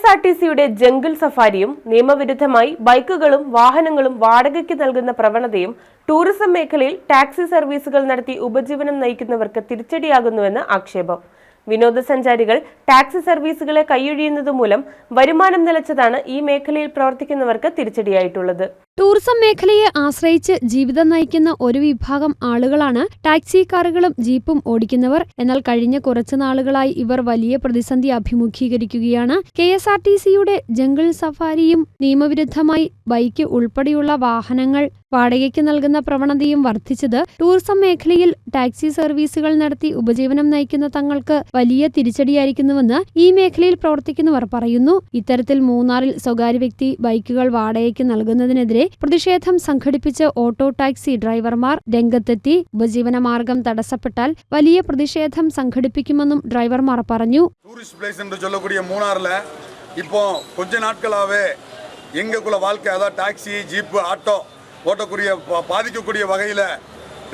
KSRTCയുടെ jungle സഫാരിയും നിയമവിരുദ്ധമായി ബൈക്കുകളും വാഹനങ്ങളും വാടകയ്ക്ക് നൽകുന്ന പ്രവണതയും ടൂറിസം മേഖലയിൽ ടാക്സി സർവീസുകൾ നടത്തി ഉപജീവനം നയിക്കുന്നവർക്ക് തിരിച്ചടിയാകുന്നുവെന്ന് ആക്ഷേപം. വിനോദസഞ്ചാരികൾ ടാക്സി സർവീസുകളെ കൈയൊഴിയുന്നതുമൂലം വരുമാനം നിലച്ചതാണ് ഈ മേഖലയിൽ പ്രവർത്തിക്കുന്നവർക്ക് തിരിച്ചടിയായിട്ടുള്ളത്. ടൂറിസം മേഖലയെ ആശ്രയിച്ച് ജീവിതം നയിക്കുന്ന ഒരു വിഭാഗം ആളുകളാണ് ടാക്സി കാറുകളും ജീപ്പും ഓടിക്കുന്നവർ. എന്നാൽ കഴിഞ്ഞ കുറച്ചു നാളുകളായി ഇവർ വലിയ പ്രതിസന്ധി അഭിമുഖീകരിക്കുകയാണ്. KSRTCയുടെ ജംഗിൾ സഫാരിയും നിയമവിരുദ്ധമായി ബൈക്ക് ഉൾപ്പെടെയുള്ള വാഹനങ്ങൾ വാടകയ്ക്ക് നൽകുന്ന പ്രവണതയും വർദ്ധിച്ചത് ടൂറിസം മേഖലയിൽ ടാക്സി സർവീസുകൾ നടത്തി ഉപജീവനം നയിക്കുന്ന തങ്ങൾക്ക് വലിയ തിരിച്ചടിയായിരിക്കുന്നുവെന്ന് ഈ മേഖലയിൽ പ്രവർത്തിക്കുന്നവർ പറയുന്നു. ഇത്തരത്തിൽ മൂന്നാറിൽ സ്വകാര്യ വ്യക്തി ബൈക്കുകൾ വാടകയ്ക്ക് നൽകുന്നതിനെതിരെ പ്രതിഷേധം സംഘടിപ്പിച്ച് ഓട്ടോ ടാക്സി ഡ്രൈവർമാർ രംഗത്തെത്തി. ഉപജീവനമാർഗം തടസ്സപ്പെട്ടാൽ വലിയ പ്രതിഷേധം സംഘടിപ്പിക്കുമെന്നും ഡ്രൈവർമാർ പറഞ്ഞു. டூரிஸ்ட் பிளேஸ் என்று சொல்லக்கூடிய மூணாறில் இப்போ கொஞ்ச நாட்களாகவே எங்களுக்குள்ள வாழ்க்கை அதாவது டாக்ஸி ஜீப்பு ஆட்டோ ஓட்டக்கூடிய பாதிக்கக்கூடிய வகையில்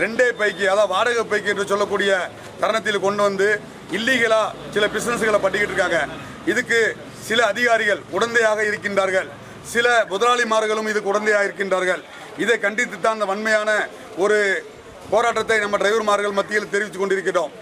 ரெண்டே பைக்கு அதாவது வாடகை பைக்கு என்று சொல்லக்கூடிய தருணத்தில் கொண்டு வந்து இல்லீகலாக சில பிஸ்னஸ்களை பண்ணிக்கிட்டு இருக்காங்க. இதுக்கு சில அதிகாரிகள் உடந்தையாக இருக்கின்றார்கள், சில முதலாளிமார்களும் இதுக்கு உடந்தையாக இருக்கின்றார்கள். இதை கண்டித்து தான் அந்த வன்மையான ஒரு போராட்டத்தை நம்ம டிரைவர்மார்கள் மத்தியில் தெரிவித்துக் கொண்டிருக்கிறோம்.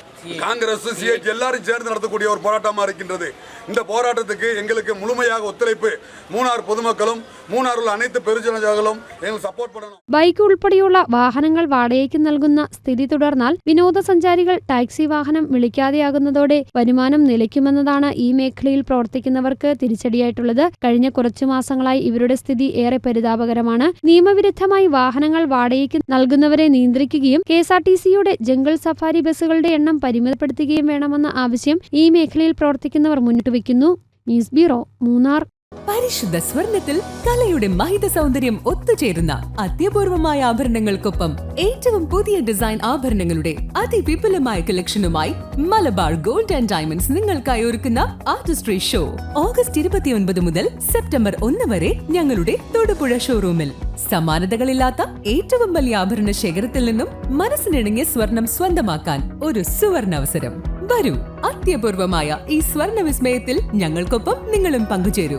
காங்கிரஸ் CH எல்லாரும் சேர்ந்து நடத்தக்கூடிய ஒரு போராட்டமாக இருக்கின்றது. இந்த போராட்டத்துக்கு எங்களுக்கு முழுமையாக ஒத்துழைப்பு மூணார் பொதுமக்களும் மூணாറിൽ അனைத்து പെരുജനങ്ങളും എங்களுக்கு സപ്പോർട്ട് ചെയ്യണം. ബൈക്ക് ഉൾപ്പെടെയുള്ള വാഹനങ്ങൾ വാടകയ്ക്ക് നൽകുന്ന സ്ഥിതി തുടർന്നാൽ വിനോദസഞ്ചാരികൾ ടാക്സി വാഹനം വിളിക്കാതെയാകുന്നതോടെ വരുമാനം നിലയ്ക്കുമെന്നതാണ് ഈ മേഖലയിൽ പ്രവർത്തിക്കുന്നവർക്ക് തിരിച്ചടിയായിട്ടുള്ളത്. കഴിഞ്ഞ കുറച്ചു മാസങ്ങളായി ഇവരുടെ സ്ഥിതി ഏറെ പരിതാപകരമാണ്. നിയമവിരുദ്ധമായി വാഹനങ്ങൾ വാടകയ്ക്ക് നൽകുന്നവരെ നിയന്ത്രിക്കുകയും KSRTCയുടെ ജംഗിൾ സഫാരി ബസ്സുകളുടെ എണ്ണം പരിമിതപ്പെടുത്തുകയും വേണമെന്ന ആവശ്യം ഈ മേഖലയിൽ പ്രവർത്തിക്കുന്നവർ മുന്നിട്ട് വയ്ക്കുന്നു. News bureau, Munnar. പരിശുദ്ധ സ്വർണത്തിൽ കലയുടെ മഹിത സൗന്ദര്യം ഒത്തുചേരുന്ന അത്യപൂർവമായ ആഭരണങ്ങൾക്കൊപ്പം ഏറ്റവും പുതിയ ഡിസൈൻ ആഭരണങ്ങളുടെ അതിവിപുലമായ കളക്ഷനുമായി മലബാർ ഗോൾഡ് ആൻഡ് ഡയമണ്ട്സ് നിങ്ങൾക്കായി ഒരുക്കുന്ന ആർട്ടിസ്ട്രി ഷോ ഓഗസ്റ്റ് 29 മുതൽ സെപ്റ്റംബർ 1 വരെ ഞങ്ങളുടെ തൊടുപുഴ ഷോറൂമിൽ. സമാനതകളില്ലാത്ത ഏറ്റവും വലിയ ആഭരണ ശേഖരത്തിൽ നിന്നും മനസ്സിനിണങ്ങിയ സ്വർണം സ്വന്തമാക്കാൻ ഒരു സുവർണ അവസരം. വരൂ, അത്യപൂർവമായ ഈ സ്വർണ വിസ്മയത്തിൽ ഞങ്ങൾക്കൊപ്പം നിങ്ങളും പങ്കുചേരൂ.